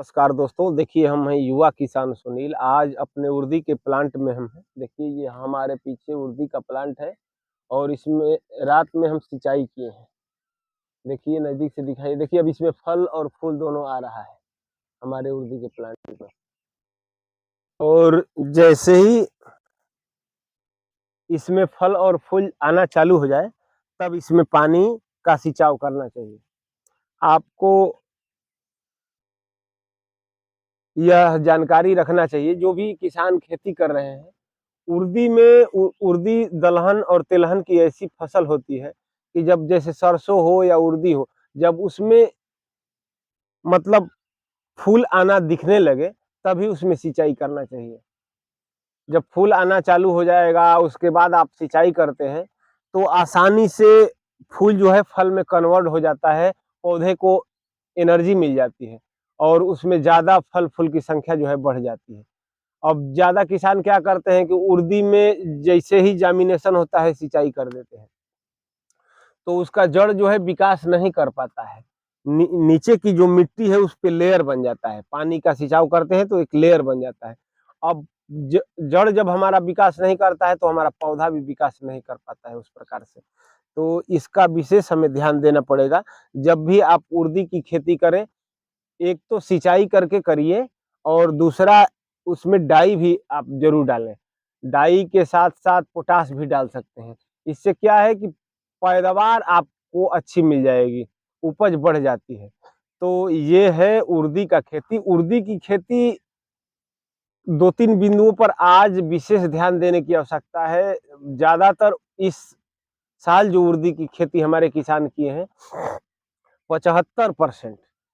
नमस्कार दोस्तों, देखिए हम हैं युवा किसान सुनील। आज अपने उर्दी के प्लांट में हम हैं। देखिए ये हमारे पीछे उर्दी का प्लांट है और इसमें रात में हम सिंचाई किए हैं। देखिए नज़दीक से दिखाइए, देखिए अब इसमें फल और फूल दोनों आ रहा है हमारे उर्दी के प्लांट में। और जैसे ही इसमें फल और फूल आना चालू हो जाए तब इसमें पानी का सिंचाव करना चाहिए। आपको यह जानकारी रखना चाहिए, जो भी किसान खेती कर रहे हैं, उर्दी में उर्दी दलहन और तिलहन की ऐसी फसल होती है कि जब जैसे सरसों हो या उर्दी हो, जब उसमें मतलब फूल आना दिखने लगे तभी उसमें सिंचाई करना चाहिए। जब फूल आना चालू हो जाएगा उसके बाद आप सिंचाई करते हैं तो आसानी से फूल जो है फल में कन्वर्ट हो जाता है, पौधे को एनर्जी मिल जाती है और उसमें ज़्यादा फल फूल की संख्या जो है बढ़ जाती है। अब ज़्यादा किसान क्या करते हैं कि उर्दी में जैसे ही जामिनेशन होता है सिंचाई कर देते हैं, तो उसका जड़ जो है विकास नहीं कर पाता है। नीचे की जो मिट्टी है उस पे लेयर बन जाता है, पानी का सिंचाव करते हैं तो एक लेयर बन जाता है। अब जड़ जब हमारा विकास नहीं करता है तो हमारा पौधा भी विकास नहीं कर पाता है उस प्रकार से। तो इसका विशेष हमें ध्यान देना पड़ेगा। जब भी आप उर्दी की खेती करें, एक तो सिंचाई करके करिए और दूसरा उसमें डाई भी आप जरूर डालें। डाई के साथ साथ पोटाश भी डाल सकते हैं। इससे क्या है कि पैदावार आपको अच्छी मिल जाएगी, उपज बढ़ जाती है। तो ये है उर्दी का खेती। उर्दी की खेती 2-3 बिंदुओं पर आज विशेष ध्यान देने की आवश्यकता है। ज़्यादातर इस साल जो उर्दी की खेती हमारे किसान किए हैं,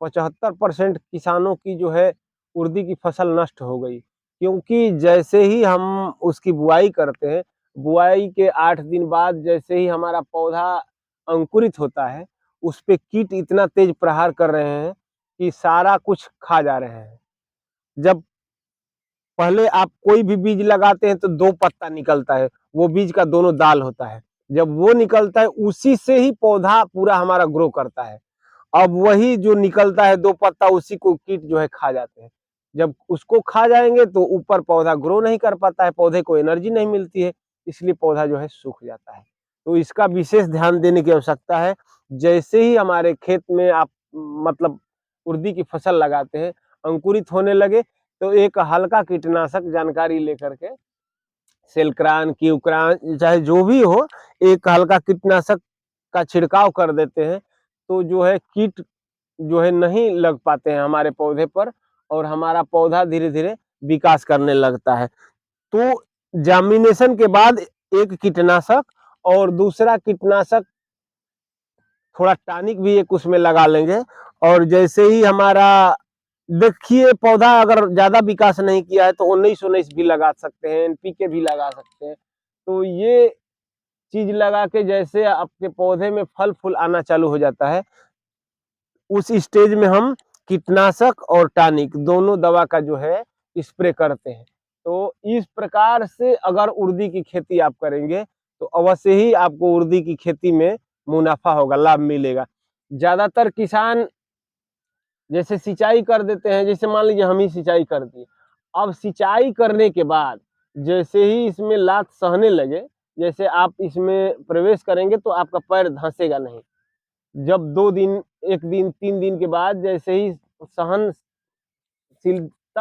75% किसानों की जो है उर्दी की फसल नष्ट हो गई। क्योंकि जैसे ही हम उसकी बुआई करते हैं, बुआई के 8 दिन बाद जैसे ही हमारा पौधा अंकुरित होता है, उस पे कीट इतना तेज प्रहार कर रहे हैं कि सारा कुछ खा जा रहे हैं। जब पहले आप कोई भी बीज लगाते हैं तो 2 पत्ता निकलता है, वो बीज का दोनों दाल होता है। जब वो निकलता है उसी से ही पौधा पूरा हमारा ग्रो करता है। अब वही जो निकलता है 2 पत्ता, उसी को कीट जो है खा जाते हैं। जब उसको खा जाएंगे तो ऊपर पौधा ग्रो नहीं कर पाता है, पौधे को एनर्जी नहीं मिलती है, इसलिए पौधा जो है सूख जाता है। तो इसका विशेष ध्यान देने की आवश्यकता है। जैसे ही हमारे खेत में आप मतलब उर्दी की फसल लगाते हैं, अंकुरित होने लगे तो एक हल्का कीटनाशक जानकारी लेकर के, सेल्क्रान क्यूक्रान चाहे जो भी हो, एक हल्का कीटनाशक का छिड़काव कर देते हैं तो जो है कीट जो है नहीं लग पाते हैं हमारे पौधे पर और हमारा पौधा धीरे धीरे विकास करने लगता है। तो जामिनेशन के बाद एक कीटनाशक और दूसरा कीटनाशक थोड़ा टॉनिक भी एक उसमें लगा लेंगे। और जैसे ही हमारा देखिए पौधा अगर ज्यादा विकास नहीं किया है तो 19-19 भी लगा सकते हैं, एनपीके भी लगा सकते हैं। तो ये चीज लगा के जैसे आपके पौधे में फल फूल आना चालू हो जाता है, उस स्टेज में हम कीटनाशक और टॉनिक दोनों दवा का जो है स्प्रे करते हैं। तो इस प्रकार से अगर उर्दी की खेती आप करेंगे तो अवश्य ही आपको उर्दी की खेती में मुनाफा होगा, लाभ मिलेगा। ज्यादातर किसान जैसे सिंचाई कर देते हैं, जैसे मान लीजिए हम ही सिंचाई कर दिए, अब सिंचाई करने के बाद जैसे ही इसमें लात सहने लगे, जैसे आप इसमें प्रवेश करेंगे तो आपका पैर धंसेगा नहीं। जब 2 दिन, 1 दिन, 3 दिन के बाद जैसे ही सहनशीलता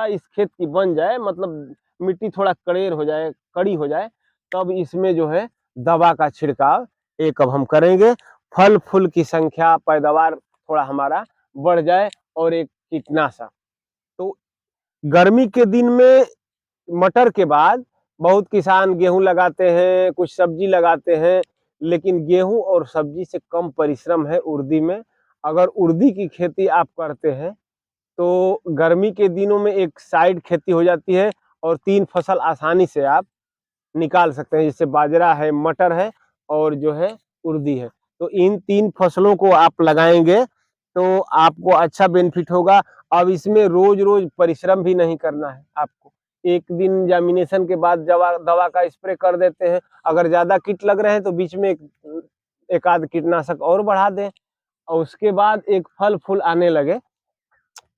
इस खेत की बन जाए, मतलब मिट्टी थोड़ा कड़ेर हो जाए, कड़ी हो जाए, तब इसमें जो है दवा का छिड़काव एक अब हम करेंगे। फल फूल की संख्या, पैदावार थोड़ा हमारा बढ़ जाए। और एक कीटनाशक तो गर्मी के दिन में मटर के बाद बहुत किसान गेहूं लगाते हैं, कुछ सब्जी लगाते हैं, लेकिन गेहूं और सब्जी से कम परिश्रम है उर्दी में। अगर उर्दी की खेती आप करते हैं तो गर्मी के दिनों में एक साइड खेती हो जाती है और 3 फसल आसानी से आप निकाल सकते हैं, जैसे बाजरा है, मटर है और जो है उर्दी है। तो इन 3 फसलों को आप लगाएंगे तो आपको अच्छा बेनिफिट होगा। अब इसमें रोज रोज परिश्रम भी नहीं करना है आपको। एक दिन जामिनेशन के बाद दवा का स्प्रे कर देते हैं। अगर ज्यादा कीट लग रहे हैं तो बीच में एक आध कीटनाशक और बढ़ा दें और उसके बाद एक फल फूल आने लगे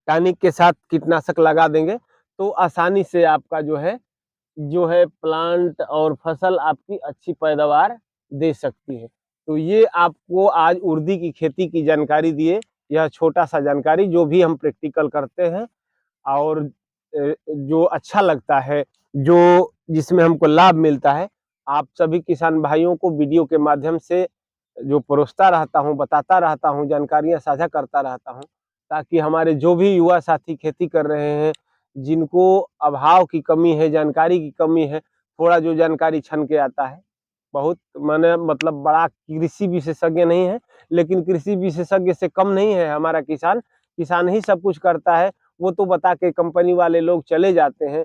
टॉनिक के साथ कीटनाशक लगा देंगे तो आसानी से आपका जो है प्लांट और फसल आपकी अच्छी पैदावार दे सकती है। तो ये आपको आज उर्दी की खेती की जानकारी दिए, यह छोटा सा जानकारी जो भी हम प्रैक्टिकल करते हैं और जो अच्छा लगता है, जो जिसमें हमको लाभ मिलता है, आप सभी किसान भाइयों को वीडियो के माध्यम से जो परोसता रहता हूँ, बताता रहता हूँ, जानकारियां साझा करता रहता हूँ, ताकि हमारे जो भी युवा साथी खेती कर रहे हैं, जिनको अभाव की कमी है, जानकारी की कमी है, थोड़ा जो जानकारी छन के आता है, बहुत माने मतलब बड़ा कृषि विशेषज्ञ नहीं है, लेकिन कृषि विशेषज्ञ से कम नहीं है हमारा किसान। किसान ही सब कुछ करता है, वो तो बता के कंपनी वाले लोग चले जाते हैं,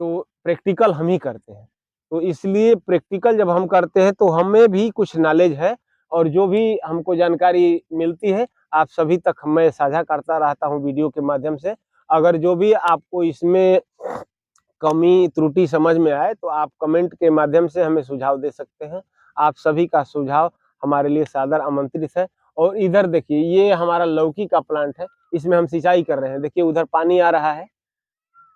तो प्रैक्टिकल हम ही करते हैं। तो इसलिए प्रैक्टिकल जब हम करते हैं तो हमें भी कुछ नॉलेज है और जो भी हमको जानकारी मिलती है आप सभी तक मैं साझा करता रहता हूँ वीडियो के माध्यम से। अगर जो भी आपको इसमें कमी त्रुटि समझ में आए तो आप कमेंट के माध्यम से हमें सुझाव दे सकते हैं। आप सभी का सुझाव हमारे लिए सादर आमंत्रित है। और इधर देखिए, ये हमारा लौकी का प्लांट है, इसमें हम सिंचाई कर रहे हैं। देखिए उधर पानी आ रहा है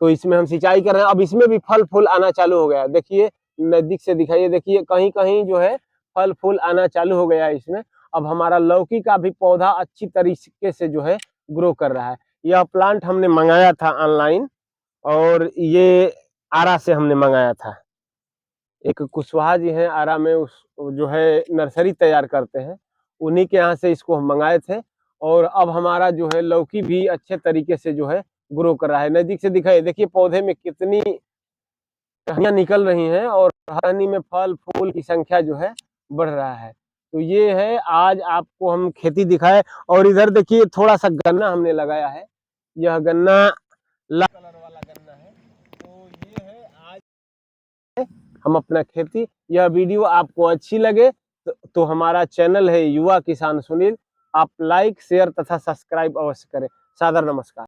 तो इसमें हम सिंचाई कर रहे हैं। अब इसमें भी फल फूल आना चालू हो गया, देखिए नजदीक से दिखाइए, देखिए कहीं कहीं जो है फल फूल आना चालू हो गया है इसमें। अब हमारा लौकी का भी पौधा अच्छी तरीके से जो है ग्रो कर रहा है। यह प्लांट हमने मंगाया था ऑनलाइन और ये आरा से हमने मंगाया था। एक कुशवाहा जी हैं आरा में, उस जो है नर्सरी तैयार करते हैं, उन्हीं के यहाँ से इसको हम मंगाए थे। और अब हमारा जो है लौकी भी अच्छे तरीके से जो है ग्रो कर रहा है। नजदीक से दिखाई, देखिए पौधे में कितनी टहनियाँ निकल रही हैं और टहनी में फल फूल की संख्या जो है बढ़ रहा है। तो ये है आज आपको हम खेती दिखाए। और इधर देखिए थोड़ा सा गन्ना हमने लगाया है, यह गन्ना लाल कलर वाला गन्ना है। तो ये है आज हम अपना खेती। यह वीडियो आपको अच्छी लगे तो हमारा चैनल है युवा किसान सुनील, आप लाइक शेयर तथा सब्सक्राइब अवश्य करें। सादर नमस्कार।